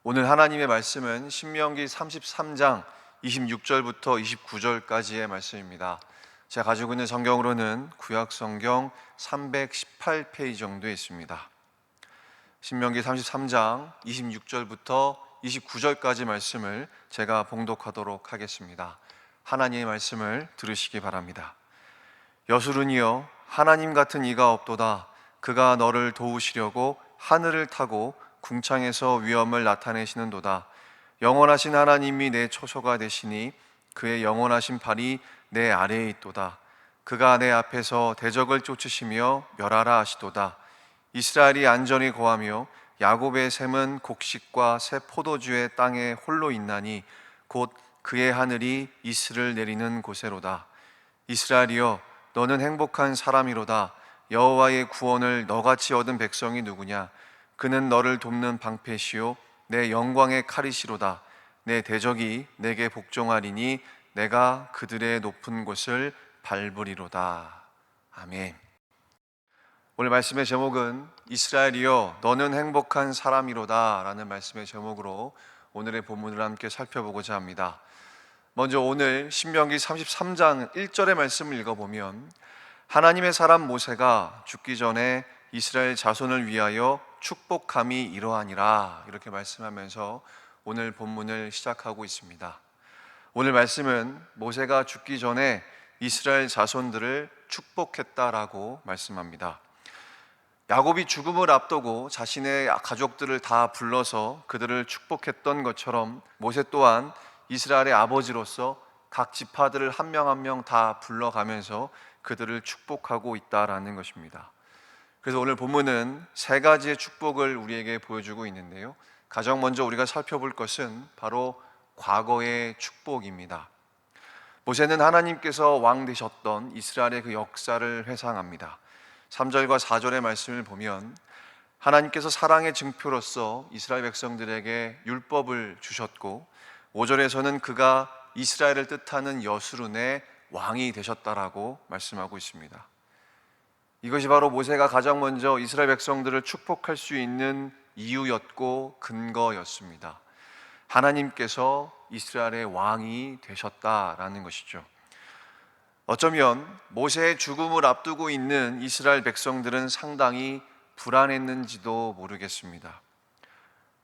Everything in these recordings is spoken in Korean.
오늘 하나님의 말씀은 신명기 33장 26절부터 29절까지의 말씀입니다. 제가 가지고 있는 성경으로는 구약 성경 318페이지 정도에 있습니다. 신명기 33장 26절부터 29절까지 말씀을 제가 봉독하도록 하겠습니다. 하나님의 말씀을 들으시기 바랍니다. 여수른이여, 하나님 같은 이가 없도다. 그가 너를 도우시려고 하늘을 타고 궁창에서 위엄을 나타내시는도다. 영원하신 하나님이 내 초소가 되시니 그의 영원하신 팔이 내 아래에 있도다. 그가 내 앞에서 대적을 쫓으시며 멸하라 하시도다. 이스라엘이 안전히 거하며 야곱의 샘은 곡식과 새 포도주의 땅에 홀로 있나니 곧 그의 하늘이 이슬을 내리는 곳에로다. 이스라엘이여, 너는 행복한 사람이로다. 여호와의 구원을 너같이 얻은 백성이 누구냐? 그는 너를 돕는 방패시요 내 영광의 칼이시로다. 내 대적이 내게 복종하리니 내가 그들의 높은 곳을 밟으리로다. 아멘. 오늘 말씀의 제목은 이스라엘이여, 너는 행복한 사람이로다 라는 말씀의 제목으로 오늘의 본문을 함께 살펴보고자 합니다. 먼저 오늘 신명기 33장 1절의 말씀을 읽어보면 하나님의 사람 모세가 죽기 전에 이스라엘 자손을 위하여 축복함이 이러하니라, 이렇게 말씀하면서 오늘 본문을 시작하고 있습니다. 오늘 말씀은 모세가 죽기 전에 이스라엘 자손들을 축복했다라고 말씀합니다. 야곱이 죽음을 앞두고 자신의 가족들을 다 불러서 그들을 축복했던 것처럼 모세 또한 이스라엘의 아버지로서 각 지파들을 한 명 한 명 다 불러가면서 그들을 축복하고 있다라는 것입니다. 그래서 오늘 본문은 세 가지의 축복을 우리에게 보여주고 있는데요, 가장 먼저 우리가 살펴볼 것은 바로 과거의 축복입니다. 모세는 하나님께서 왕 되셨던 이스라엘의 그 역사를 회상합니다. 3절과 4절의 말씀을 보면 하나님께서 사랑의 증표로서 이스라엘 백성들에게 율법을 주셨고, 5절에서는 그가 이스라엘을 뜻하는 여수른의 왕이 되셨다라고 말씀하고 있습니다. 이것이 바로 모세가 가장 먼저 이스라엘 백성들을 축복할 수 있는 이유였고 근거였습니다. 하나님께서 이스라엘의 왕이 되셨다라는 것이죠. 어쩌면 모세의 죽음을 앞두고 있는 이스라엘 백성들은 상당히 불안했는지도 모르겠습니다.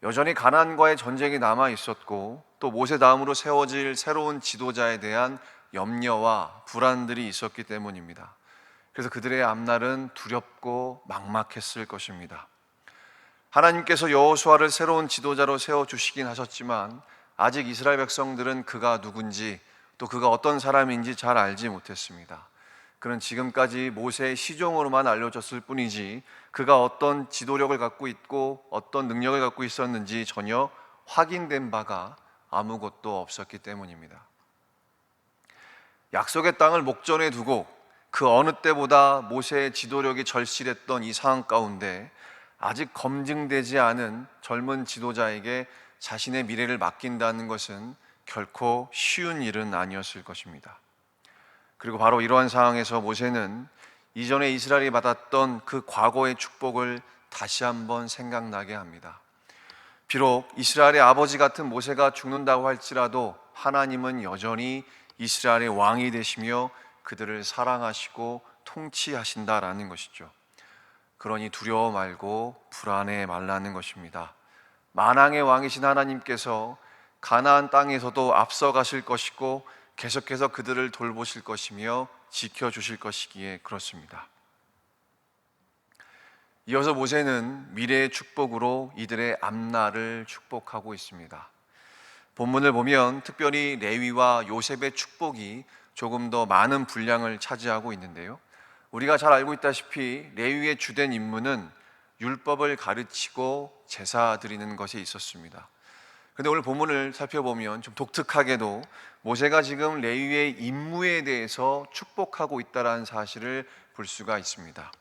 여전히 가나안과의 전쟁이 남아 있었고, 또 모세 다음으로 세워질 새로운 지도자에 대한 염려와 불안들이 있었기 때문입니다. 그래서 그들의 앞날은 두렵고 막막했을 것입니다. 하나님께서 여호수아를 새로운 지도자로 세워주시긴 하셨지만 아직 이스라엘 백성들은 그가 누군지, 또 그가 어떤 사람인지 잘 알지 못했습니다. 그는 지금까지 모세의 시종으로만 알려졌을 뿐이지 그가 어떤 지도력을 갖고 있고 어떤 능력을 갖고 있었는지 전혀 확인된 바가 아무것도 없었기 때문입니다. 약속의 땅을 목전에 두고 그 어느 때보다 모세의 지도력이 절실했던 이 상황 가운데 아직 검증되지 않은 젊은 지도자에게 자신의 미래를 맡긴다는 것은 결코 쉬운 일은 아니었을 것입니다. 그리고 바로 이러한 상황에서 모세는 이전에 이스라엘이 받았던 그 과거의 축복을 다시 한번 생각나게 합니다. 비록 이스라엘의 아버지 같은 모세가 죽는다고 할지라도 하나님은 여전히 이스라엘의 왕이 되시며 그들을 사랑하시고 통치하신다라는 것이죠. 그러니 두려워 말고 불안해 말라는 것입니다. 만왕의 왕이신 하나님께서 가나안 땅에서도 앞서가실 것이고 계속해서 그들을 돌보실 것이며 지켜주실 것이기에 그렇습니다. 이어서 모세는 미래의 축복으로 이들의 앞날을 축복하고 있습니다. 본문을 보면 특별히 레위와 요셉의 축복이 조금 더 많은 분량을 차지하고 있는데요, 우리가 잘 알고 있다시피 레위의 주된 임무는 율법을 가르치고 제사 드리는 것에 있었습니다. 그런데 오늘 본문을 살펴보면 좀 독특하게도 모세가 지금 레위의 임무에 대해서 축복하고 있다는 사실을 볼 수가 있습니다.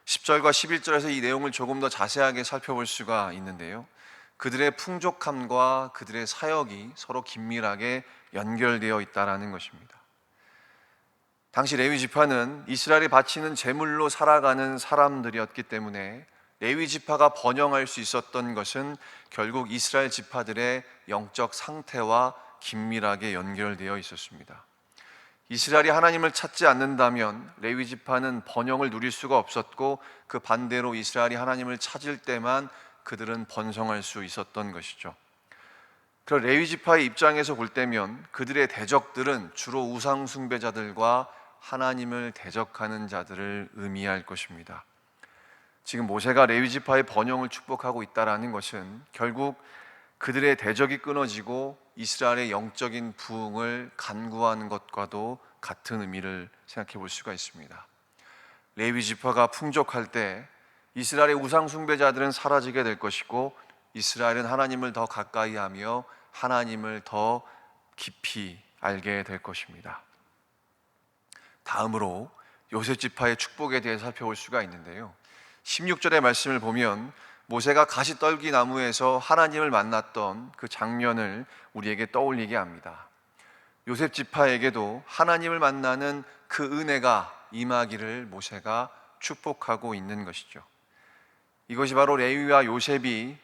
10절과 11절에서 이 내용을 조금 더 자세하게 살펴볼 수가 있는데요, 그들의 풍족함과 그들의 사역이 서로 긴밀하게 연결되어 있다는 것입니다. 당시 레위 지파는 이스라엘이 바치는 제물로 살아가는 사람들이었기 때문에 레위 지파가 번영할 수 있었던 것은 결국 이스라엘 지파들의 영적 상태와 긴밀하게 연결되어 있었습니다. 이스라엘이 하나님을 찾지 않는다면 레위 지파는 번영을 누릴 수가 없었고, 그 반대로 이스라엘이 하나님을 찾을 때만 그들은 번성할 수 있었던 것이죠. 그런 레위 지파의 입장에서 볼 때면 그들의 대적들은 주로 우상 숭배자들과 하나님을 대적하는 자들을 의미할 것입니다. 지금 모세가 레위 지파의 번영을 축복하고 있다라는 것은 결국 그들의 대적이 끊어지고 이스라엘의 영적인 부흥을 간구하는 것과도 같은 의미를 생각해 볼 수가 있습니다. 레위 지파가 풍족할 때 이스라엘의 우상 숭배자들은 사라지게 될 것이고, 이스라엘은 하나님을 더 가까이 하며 하나님을 더 깊이 알게 될 것입니다. 다음으로 요셉 지파의 축복에 대해 살펴볼 수가 있는데요, 16절의 말씀을 보면 모세가 가시떨기 나무에서 하나님을 만났던 그 장면을 우리에게 떠올리게 합니다. 요셉 지파에게도 하나님을 만나는 그 은혜가 임하기를 모세가 축복하고 있는 것이죠. 이것이 바로 레위와 요셉이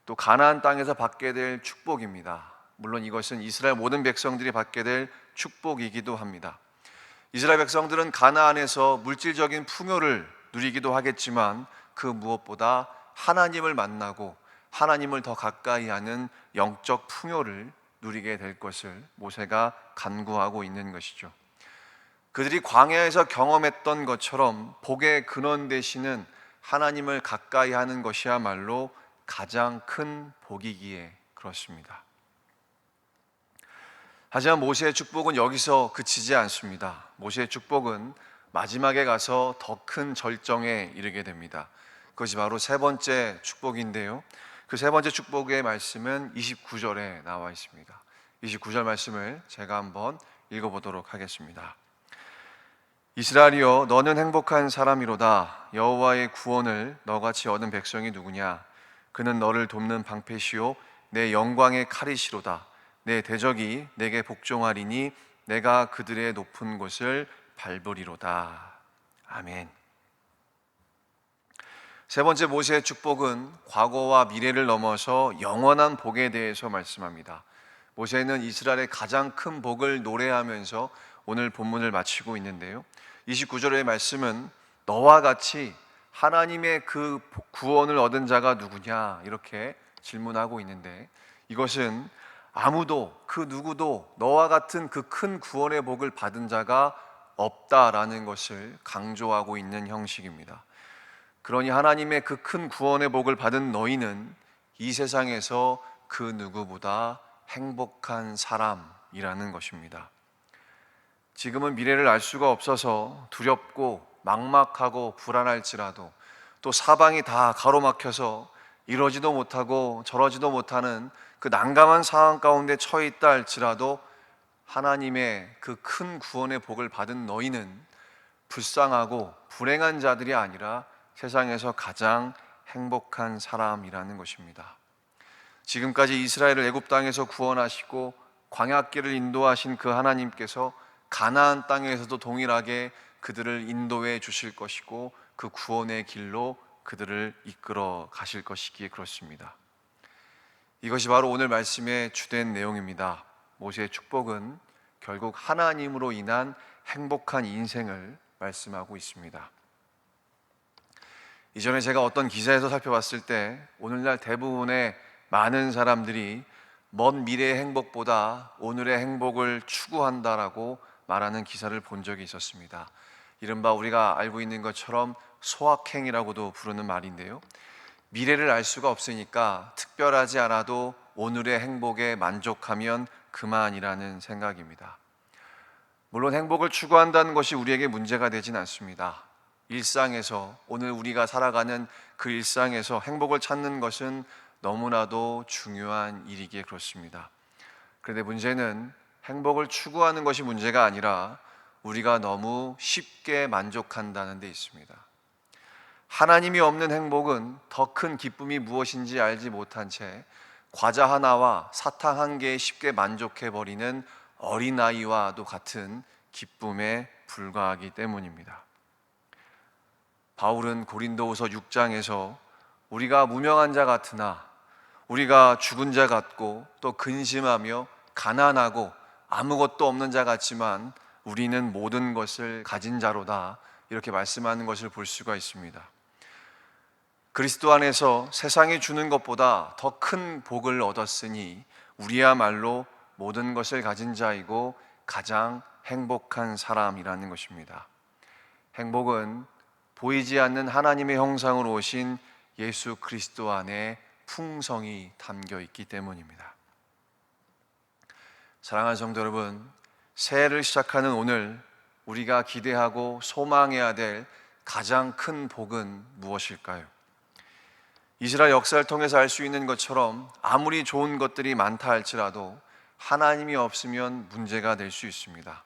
또 가나안 땅에서 받게 될 축복입니다. 물론 이것은 이스라엘 모든 백성들이 받게 될 축복이기도 합니다. 이스라엘 백성들은 가나안에서 물질적인 풍요를 누리기도 하겠지만, 그 무엇보다 하나님을 만나고 하나님을 더 가까이 하는 영적 풍요를 누리게 될 것을 모세가 간구하고 있는 것이죠. 그들이 광야에서 경험했던 것처럼 복의 근원 되시는 하나님을 가까이 하는 것이야말로 가장 큰 복이기에 그렇습니다. 하지만 모세의 축복은 여기서 그치지 않습니다. 모세의 축복은 마지막에 가서 더 큰 절정에 이르게 됩니다. 그것이 바로 세 번째 축복인데요, 그 세 번째 축복의 말씀은 29절에 나와 있습니다. 29절 말씀을 제가 한번 읽어보도록 하겠습니다. 이스라엘이여, 너는 행복한 사람이로다. 여호와의 구원을 너같이 얻은 백성이 누구냐? 그는 너를 돕는 방패시요 내 영광의 칼이시로다. 내 대적이 내게 복종하리니 내가 그들의 높은 곳을 밟으리로다. 아멘. 세 번째 모세의 축복은 과거와 미래를 넘어서 영원한 복에 대해서 말씀합니다. 모세는 이스라엘의 가장 큰 복을 노래하면서 오늘 본문을 마치고 있는데요, 29절의 말씀은 너와 같이 하나님의 그 구원을 얻은 자가 누구냐 이렇게 질문하고 있는데, 이것은 아무도 그 누구도 너와 같은 그 큰 구원의 복을 받은 자가 없다라는 것을 강조하고 있는 형식입니다. 그러니 하나님의 그 큰 구원의 복을 받은 너희는 이 세상에서 그 누구보다 행복한 사람이라는 것입니다. 지금은 미래를 알 수가 없어서 두렵고 막막하고 불안할지라도, 또 사방이 다 가로막혀서 이러지도 못하고 저러지도 못하는 그 난감한 상황 가운데 처해 있다 할지라도, 하나님의 그 큰 구원의 복을 받은 너희는 불쌍하고 불행한 자들이 아니라 세상에서 가장 행복한 사람이라는 것입니다. 지금까지 이스라엘을 애굽 땅에서 구원하시고 광야길을 인도하신 그 하나님께서 가나안 땅에서도 동일하게 그들을 인도해 주실 것이고, 그 구원의 길로 그들을 이끌어 가실 것이기에 그렇습니다. 이것이 바로 오늘 말씀의 주된 내용입니다. 모세의 축복은 결국 하나님으로 인한 행복한 인생을 말씀하고 있습니다. 이전에 제가 어떤 기사에서 살펴봤을 때 오늘날 대부분의 많은 사람들이 먼 미래의 행복보다 오늘의 행복을 추구한다라고 말하는 기사를 본 적이 있었습니다. 이른바 우리가 알고 있는 것처럼 소확행이라고도 부르는 말인데요, 미래를 알 수가 없으니까 특별하지 않아도 오늘의 행복에 만족하면 그만이라는 생각입니다. 물론 행복을 추구한다는 것이 우리에게 문제가 되진 않습니다. 일상에서, 오늘 우리가 살아가는 그 일상에서 행복을 찾는 것은 너무나도 중요한 일이기에 그렇습니다. 그런데 문제는 행복을 추구하는 것이 문제가 아니라 우리가 너무 쉽게 만족한다는 데 있습니다. 하나님이 없는 행복은 더 큰 기쁨이 무엇인지 알지 못한 채 과자 하나와 사탕 한 개에 쉽게 만족해버리는 어린아이와도 같은 기쁨에 불과하기 때문입니다. 바울은 고린도후서 6장에서 우리가 무명한 자 같으나 우리가 죽은 자 같고 또 근심하며 가난하고 아무것도 없는 자 같지만 우리는 모든 것을 가진 자로다, 이렇게 말씀하는 것을 볼 수가 있습니다. 그리스도 안에서 세상이 주는 것보다 더 큰 복을 얻었으니 우리야말로 모든 것을 가진 자이고 가장 행복한 사람이라는 것입니다. 행복은 보이지 않는 하나님의 형상으로 오신 예수 그리스도 안에 풍성이 담겨 있기 때문입니다. 사랑하는 성도 여러분, 새해를 시작하는 오늘 우리가 기대하고 소망해야 될 가장 큰 복은 무엇일까요? 이스라엘 역사를 통해서 알 수 있는 것처럼 아무리 좋은 것들이 많다 할지라도 하나님이 없으면 문제가 될 수 있습니다.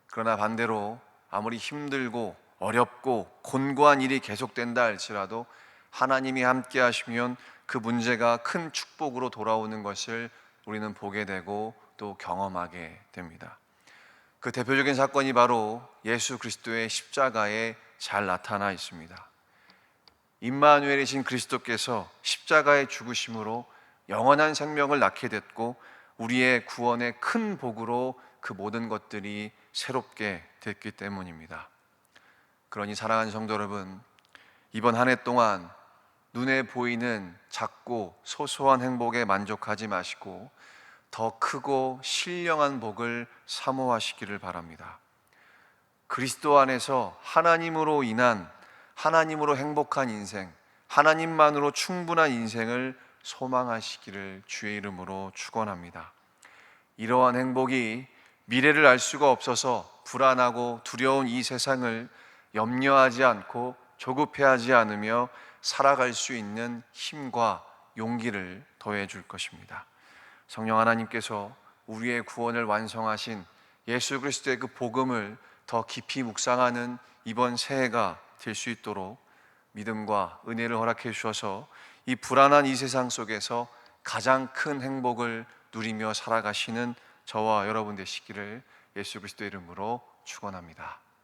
그러나 반대로 아무리 힘들고 어렵고 곤고한 일이 계속된다 할지라도 하나님이 함께 하시면 그 문제가 큰 축복으로 돌아오는 것을 우리는 보게 되고 또 경험하게 됩니다. 그 대표적인 사건이 바로 예수 그리스도의 십자가에 잘 나타나 있습니다. 임마누엘이신 그리스도께서 십자가의 죽으심으로 영원한 생명을 낳게 됐고 우리의 구원의 큰 복으로 그 모든 것들이 새롭게 됐기 때문입니다. 그러니 사랑하는 성도 여러분, 이번 한 해 동안 눈에 보이는 작고 소소한 행복에 만족하지 마시고 더 크고 신령한 복을 사모하시기를 바랍니다. 그리스도 안에서 하나님으로 인한, 하나님으로 행복한 인생, 하나님만으로 충분한 인생을 소망하시기를 주의 이름으로 축원합니다. 이러한 행복이 미래를 알 수가 없어서 불안하고 두려운 이 세상을 염려하지 않고 조급해하지 않으며 살아갈 수 있는 힘과 용기를 더해 줄 것입니다. 성령 하나님께서 우리의 구원을 완성하신 예수 그리스도의 그 복음을 더 깊이 묵상하는 이번 새해가 될 수 있도록 믿음과 은혜를 허락해 주셔서 이 불안한 이 세상 속에서 가장 큰 행복을 누리며 살아가시는 저와 여러분 되시기를 예수 그리스도의 이름으로 축원합니다.